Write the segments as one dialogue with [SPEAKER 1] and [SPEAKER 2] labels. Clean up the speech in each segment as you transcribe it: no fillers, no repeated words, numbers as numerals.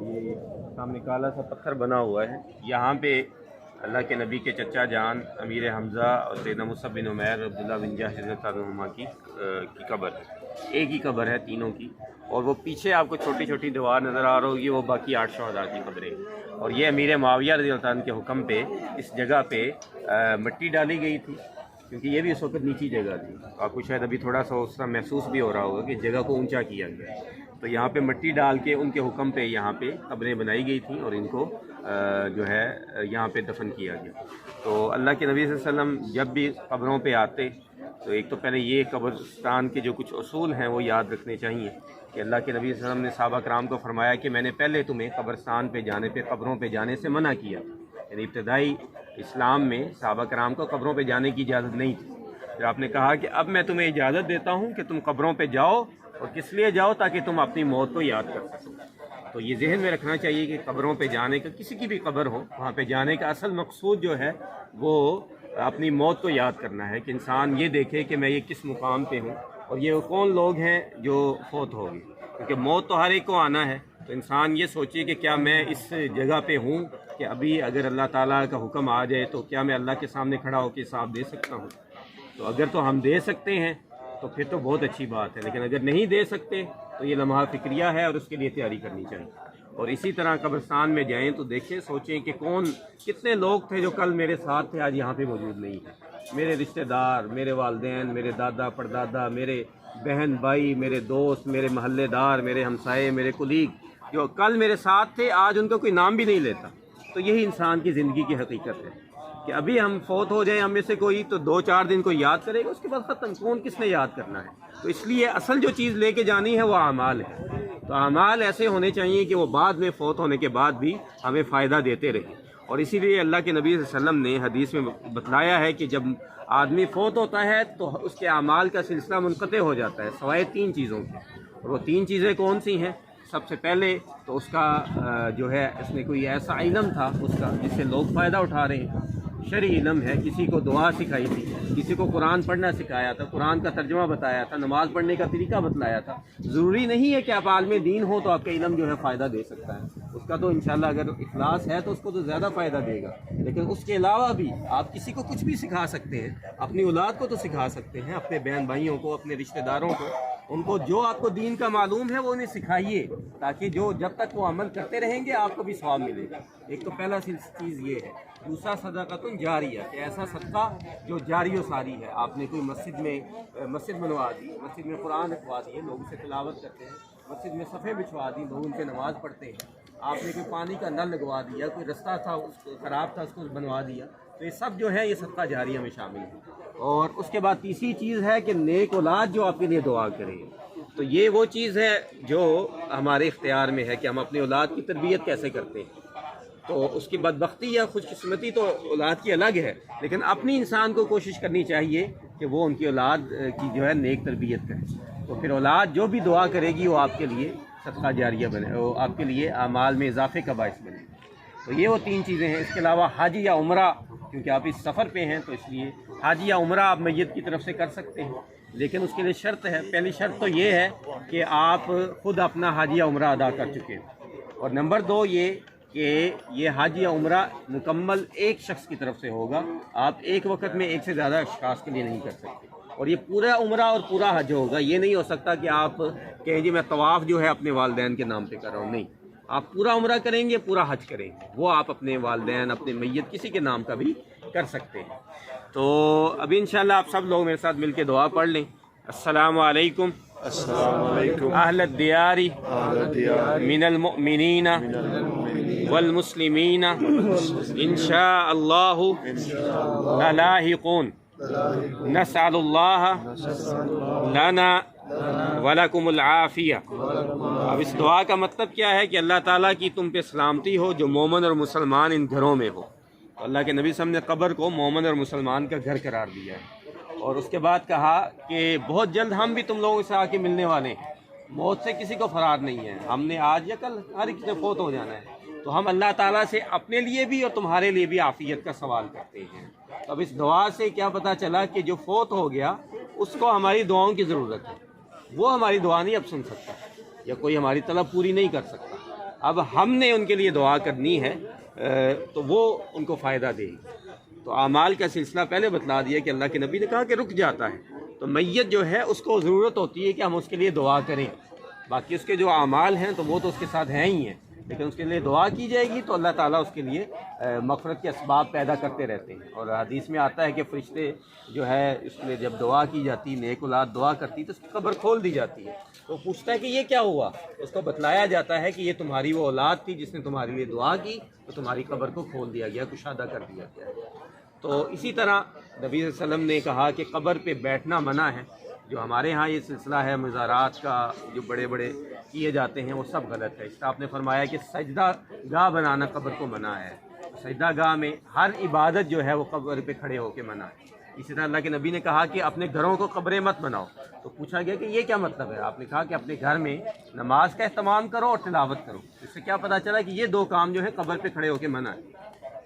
[SPEAKER 1] یہ سامنے کالا سا پتھر بنا ہوا ہے، یہاں پہ اللہ کے نبی کے چچا جان امیر حمزہ اور سیدنا مصعب بن عمیر عبداللہ بن جحش رضی اللہ عنہما کی قبر ہے، ایک ہی قبر ہے تینوں کی، اور وہ پیچھے آپ کو چھوٹی چھوٹی دیوار نظر آ رہی ہوگی، وہ باقی 8 شہداء کی قبریں، اور یہ امیر معاویہ رضی اللہ عنہ کے حکم پہ اس جگہ پہ مٹی ڈالی گئی تھی، کیونکہ یہ بھی اس وقت نیچی جگہ تھی، آپ کو شاید ابھی تھوڑا سا اس طرح محسوس بھی ہو رہا ہوگا کہ جگہ کو اونچا کیا گیا، تو یہاں پہ مٹی ڈال کے ان کے حکم پہ یہاں پہ قبریں بنائی گئی تھیں اور ان کو جو ہے یہاں پہ دفن کیا گیا۔ تو اللہ کے نبی صلی اللہ علیہ وسلم جب بھی قبروں پہ آتے تو ایک تو پہلے یہ قبرستان کے جو کچھ اصول ہیں وہ یاد رکھنے چاہیے کہ اللہ کے نبی صلی اللہ علیہ وسلم نے صحابہ کرام کو فرمایا کہ میں نے پہلے تمہیں قبرستان پہ جانے پہ، قبروں پہ جانے سے منع کیا، یعنی ابتدائی اسلام میں صحابہ کرام کو قبروں پہ جانے کی اجازت نہیں تھی، پھر آپ نے کہا کہ اب میں تمہیں اجازت دیتا ہوں کہ تم قبروں پہ جاؤ، اور کس لیے جاؤ؟ تاکہ تم اپنی موت کو یاد کر سکو۔ تو یہ ذہن میں رکھنا چاہیے کہ قبروں پہ جانے کا، کسی کی بھی قبر ہو، وہاں پہ جانے کا اصل مقصود جو ہے وہ اپنی موت کو یاد کرنا ہے، کہ انسان یہ دیکھے کہ میں یہ کس مقام پہ ہوں اور یہ کون لوگ ہیں جو فوت ہو گئے، کیونکہ موت تو ہر ایک کو آنا ہے، تو انسان یہ سوچے کہ کیا میں اس جگہ پہ ہوں کہ ابھی اگر اللہ تعالیٰ کا حکم آ جائے تو کیا میں اللہ کے سامنے کھڑا ہو کے حساب دے سکتا ہوں؟ تو اگر تو ہم دے سکتے ہیں تو پھر تو بہت اچھی بات ہے، لیکن اگر نہیں دے سکتے تو یہ لمحہ فکریہ ہے اور اس کے لیے تیاری کرنی چاہیے۔ اور اسی طرح قبرستان میں جائیں تو دیکھیں، سوچیں کہ کتنے لوگ تھے جو کل میرے ساتھ تھے، آج یہاں پہ موجود نہیں ہیں، میرے رشتہ دار، میرے والدین، میرے دادا پردادا، میرے بہن بھائی، میرے دوست، میرے محلے دار، میرے ہمسائے، میرے کولیگ، جو کل میرے ساتھ تھے آج ان کا کوئی نام بھی نہیں لیتا۔ تو یہی انسان کی زندگی کی حقیقت ہے کہ ابھی ہم فوت ہو جائیں ہم میں سے کوئی تو 2-4 دن کوئی یاد کرے گا، اس کے بعد ختم، کون کس نے یاد کرنا ہے؟ تو اس لیے اصل جو چیز لے کے جانی ہے وہ اعمال ہے، تو اعمال ایسے ہونے چاہیے کہ وہ بعد میں فوت ہونے کے بعد بھی ہمیں فائدہ دیتے رہیں، اور اسی لیے اللہ کے نبی صلی اللہ علیہ وسلم نے حدیث میں بتلایا ہے کہ جب آدمی فوت ہوتا ہے تو اس کے اعمال کا سلسلہ منقطع ہو جاتا ہے سوائے 3 چیزوں کے، اور وہ 3 چیزیں کون سی ہیں؟ سب سے پہلے تو اس کا جو ہے اس نے کوئی ایسا علم تھا اس کا جس سے لوگ فائدہ اٹھا رہے ہیں، شرعی علم ہے، کسی کو دعا سکھائی تھی، کسی کو قرآن پڑھنا سکھایا تھا، قرآن کا ترجمہ بتایا تھا، نماز پڑھنے کا طریقہ بتلایا تھا۔ ضروری نہیں ہے کہ آپ عالم دین ہو تو آپ کا علم جو ہے فائدہ دے سکتا ہے، اس کا تو انشاءاللہ اگر اخلاص ہے تو اس کو تو زیادہ فائدہ دے گا، لیکن اس کے علاوہ بھی آپ کسی کو کچھ بھی سکھا سکتے ہیں، اپنی اولاد کو تو سکھا سکتے ہیں، اپنے بہن بھائیوں کو، اپنے رشتہ داروں کو، ان کو جو آپ کو دین کا معلوم ہے وہ انہیں سکھائیے، تاکہ جب تک وہ عمل کرتے رہیں گے آپ کو بھی ثواب ملے گا۔ ایک تو پہلا چیز یہ ہے۔ دوسرا صدقۃ جاریہ، کہ ایسا صدقہ جو جاری و ساری ہے، آپ نے کوئی مسجد بنوا دی، مسجد میں قرآن رکھوا دیے، لوگ اسے تلاوت کرتے ہیں، مسجد میں صفحے بچھوا دی، لوگ ان پہ نماز پڑھتے ہیں، آپ نے کوئی پانی کا نل لگوا دیا، کوئی رستہ تھا اس کو خراب تھا اس کو بنوا دیا، تو یہ سب جو ہے یہ صدقہ جاریہ میں شامل ہے۔ اور اس کے بعد تیسری چیز ہے کہ نیک اولاد جو آپ کے لیے دعا کرے، تو یہ وہ چیز ہے جو ہمارے اختیار میں ہے کہ ہم اپنی اولاد کی تربیت کیسے کرتے ہیں۔ تو اس کی بدبختی یا خوش قسمتی تو اولاد کی الگ ہے، لیکن اپنی انسان کو کوشش کرنی چاہیے کہ وہ ان کی اولاد کی جو ہے نیک تربیت کرے، تو پھر اولاد جو بھی دعا کرے گی وہ آپ کے لیے صدقہ جاریہ بنے، وہ آپ کے لیے اعمال میں اضافے کا باعث بنے۔ تو یہ وہ 3 چیزیں ہیں۔ اس کے علاوہ حج یا عمرہ، کیونکہ آپ اس سفر پہ ہیں تو اس لیے حج یا عمرہ آپ میت کی طرف سے کر سکتے ہیں، لیکن اس کے لیے شرط ہے، پہلی شرط تو یہ ہے کہ آپ خود اپنا حج یا عمرہ ادا کر چکے ہیں، اور نمبر 2 یہ کہ یہ حج یا عمرہ مکمل ایک شخص کی طرف سے ہوگا، آپ ایک وقت میں ایک سے زیادہ اشخاص کے لیے نہیں کر سکتے، اور یہ پورا عمرہ اور پورا حج ہوگا۔ یہ نہیں ہو سکتا کہ آپ کہیں جی میں طواف جو ہے اپنے والدین کے نام پہ کر رہا ہوں، نہیں، آپ پورا عمرہ کریں گے، پورا حج کریں گے، وہ آپ اپنے والدین، اپنے میت کسی کے نام کا بھی کر سکتے ہیں۔ تو ابھی انشاءاللہ آپ سب لوگ میرے ساتھ مل کے دعا پڑھ لیں۔ السلام علیکم اہل الدیار من المؤمنین والمسلمین انشاء اللہ للاحقون، نسأل اللہ لنا وَلَكُمُ الْعَافِيَةَ۔ اب اس دعا کا مطلب کیا ہے کہ اللہ تعالیٰ کی تم پہ سلامتی ہو جو مومن اور مسلمان ان گھروں میں ہو۔ تو اللہ کے نبی صلی اللہ علیہ وسلم نے قبر کو مومن اور مسلمان کا گھر قرار دیا ہے، اور اس کے بعد کہا کہ بہت جلد ہم بھی تم لوگوں سے آ کے ملنے والے ہیں، موت سے کسی کو فرار نہیں ہے، ہم نے آج یا کل ہر ایک سے فوت ہو جانا ہے، تو ہم اللہ تعالیٰ سے اپنے لیے بھی اور تمہارے لیے بھی عافیت کا سوال کرتے ہیں۔ تو اب اس دعا سے کیا پتہ چلا کہ جو فوت ہو گیا اس کو ہماری دعاؤں کی ضرورت ہے، وہ ہماری دعا نہیں اب سن سکتا، یا کوئی ہماری طلب پوری نہیں کر سکتا، اب ہم نے ان کے لیے دعا کرنی ہے تو وہ ان کو فائدہ دے گی۔ تو اعمال کا سلسلہ پہلے بتلا دیا کہ اللہ کے نبی نے کہا کہ رک جاتا ہے، تو میت جو ہے اس کو ضرورت ہوتی ہے کہ ہم اس کے لیے دعا کریں، باقی اس کے جو اعمال ہیں تو وہ تو اس کے ساتھ ہیں ہی ہیں، لیکن اس کے لیے دعا کی جائے گی تو اللہ تعالیٰ اس کے لیے مغفرت کے اسباب پیدا کرتے رہتے ہیں۔ اور حدیث میں آتا ہے کہ فرشتے جو ہے اس لیے جب دعا کی جاتی، نیک اولاد دعا کرتی تو اس کی قبر کھول دی جاتی ہے، تو پوچھتا ہے کہ یہ کیا ہوا، اس کو بتلایا جاتا ہے کہ یہ تمہاری وہ اولاد تھی جس نے تمہارے لیے دعا کی، تو تمہاری قبر کو کھول دیا گیا، کشادہ کر دیا گیا۔ تو اسی طرح نبی صلی اللہ علیہ وسلم نے کہا کہ قبر پہ بیٹھنا منع ہے۔ جو ہمارے ہاں یہ سلسلہ ہے مزارات کا جو بڑے بڑے کیے جاتے ہیں وہ سب غلط ہے۔ اس کا آپ نے فرمایا کہ سجدہ گاہ بنانا قبر کو منع ہے، سجدہ گاہ میں ہر عبادت جو ہے وہ قبر پہ کھڑے ہو کے منع ہے۔ اسی طرح اللہ کے نبی نے کہا کہ اپنے گھروں کو قبریں مت بناؤ، تو پوچھا گیا کہ یہ کیا مطلب ہے؟ آپ نے کہا کہ اپنے گھر میں نماز کا اہتمام کرو اور تلاوت کرو۔ اس سے کیا پتہ چلا کہ یہ دو کام جو ہے قبر پہ کھڑے ہو کے منع ہے۔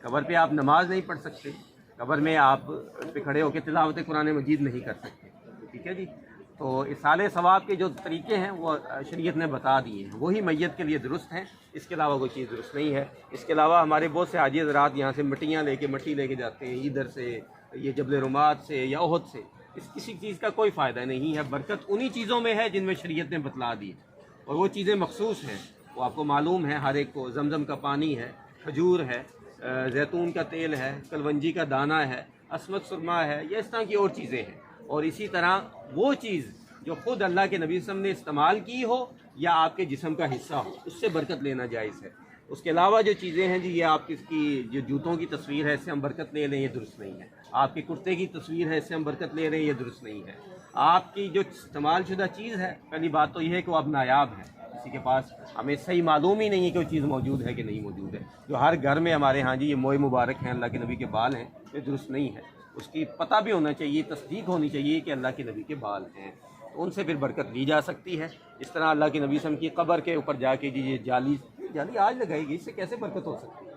[SPEAKER 1] قبر پہ آپ نماز نہیں پڑھ سکتے، قبر میں آپ پہ کھڑے ہو کے تلاوت قرآن مجید نہیں کر سکتے، ٹھیک ہے جی۔ تو اصالہ ثواب کے جو طریقے ہیں وہ شریعت نے بتا دیے ہیں، وہی میت کے لیے درست ہیں، اس کے علاوہ کوئی چیز درست نہیں ہے۔ اس کے علاوہ ہمارے بہت سے حاجی حضرات یہاں سے مٹی لے کے جاتے ہیں، ادھر سے یہ جبل رمات سے یا احد سے، اس کسی چیز کا کوئی فائدہ نہیں ہے۔ برکت انہی چیزوں میں ہے جن میں شریعت نے بتلا دی، اور وہ چیزیں مخصوص ہیں، وہ آپ کو معلوم ہے، ہر ایک کو۔ زمزم کا پانی ہے، کھجور ہے، زیتون کا تیل ہے، کلونجی کا دانہ ہے، عصمت سرما ہے، یا اس طرح کی اور چیزیں ہیں۔ اور اسی طرح وہ چیز جو خود اللہ کے نبی صلی اللہ علیہ وسلم نے استعمال کی ہو یا آپ کے جسم کا حصہ ہو، اس سے برکت لینا جائز ہے۔ اس کے علاوہ جو چیزیں ہیں جی، یہ آپ کی جو جوتوں کی تصویر ہے اس سے ہم برکت لے لیں، یہ درست نہیں ہے۔ آپ کے کرتے کی تصویر ہے اس سے ہم برکت لے رہے ہیں، یہ درست نہیں ہے۔ آپ کی جو استعمال شدہ چیز ہے، پہلی بات تو یہ ہے کہ وہ اب نایاب ہے، کسی کے پاس ہمیں صحیح معلوم ہی نہیں ہے کہ وہ چیز موجود ہے کہ نہیں موجود ہے۔ جو ہر گھر میں ہمارے ہاں جی یہ موئے مبارک ہیں، اللہ کے نبی کے بال ہیں، یہ درست نہیں ہے۔ اس کی پتہ بھی ہونا چاہیے، تصدیق ہونی چاہیے کہ اللہ کے نبی کے بال ہیں، تو ان سے پھر برکت لی جا سکتی ہے۔ اس طرح اللہ کے نبی صلی اللہ علیہ وسلم کی قبر کے اوپر جا کے جی یہ جالی آج لگائی گئی، اس سے کیسے برکت ہو سکتی ہے؟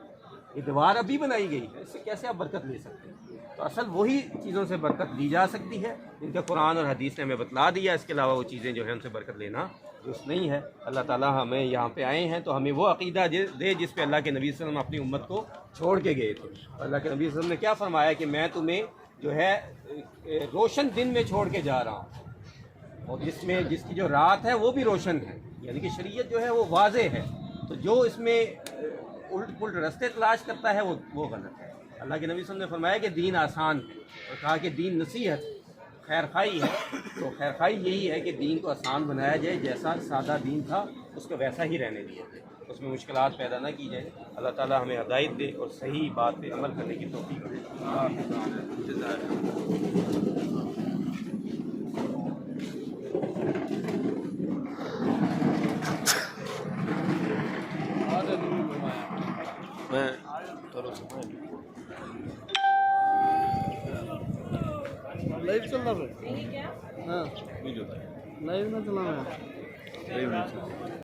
[SPEAKER 1] یہ دیوار ابھی بنائی گئی ہے، اس سے کیسے آپ برکت لے سکتے ہیں؟ تو اصل وہی چیزوں سے برکت لی جا سکتی ہے جن کا قرآن اور حدیث نے ہمیں بتلا دیا، اس کے علاوہ وہ چیزیں جو ہیں ان سے برکت لینا درست نہیں ہے۔ اللہ تعالیٰ ہمیں یہاں پہ آئے ہیں تو ہمیں وہ عقیدہ دے جس پہ اللہ کے نبی صلی اللہ علیہ وسلم اپنی امت کو چھوڑ کے گئے تھے۔ اللہ کے نبی صلی اللہ علیہ وسلم نے کیا فرمایا کہ میں تمہیں جو ہے روشن دن میں چھوڑ کے جا رہا ہوں، اور جس کی جو رات ہے وہ بھی روشن ہے، یعنی کہ شریعت جو ہے وہ واضح ہے۔ تو جو اس میں الٹ پلٹ رستے تلاش کرتا ہے وہ غلط ہے۔ اللہ کے نبی صلی اللہ علیہ وسلم نے فرمایا کہ دین آسان ہے، اور کہا کہ دین نصیحت خیر خواہی ہے۔ تو خیر خواہی یہی ہے کہ دین کو آسان بنایا جائے، جیسا سادہ دین تھا اس کو ویسا ہی رہنے دیا جائے، اس میں مشکلات پیدا نہ کی جائیں۔ اللہ تعالیٰ ہمیں ہدایت دے اور صحیح بات پہ عمل کرنے کی توفیق دے۔
[SPEAKER 2] لائیو چل رہا ہے، ہاں لائیو میں چلا رہا ہے۔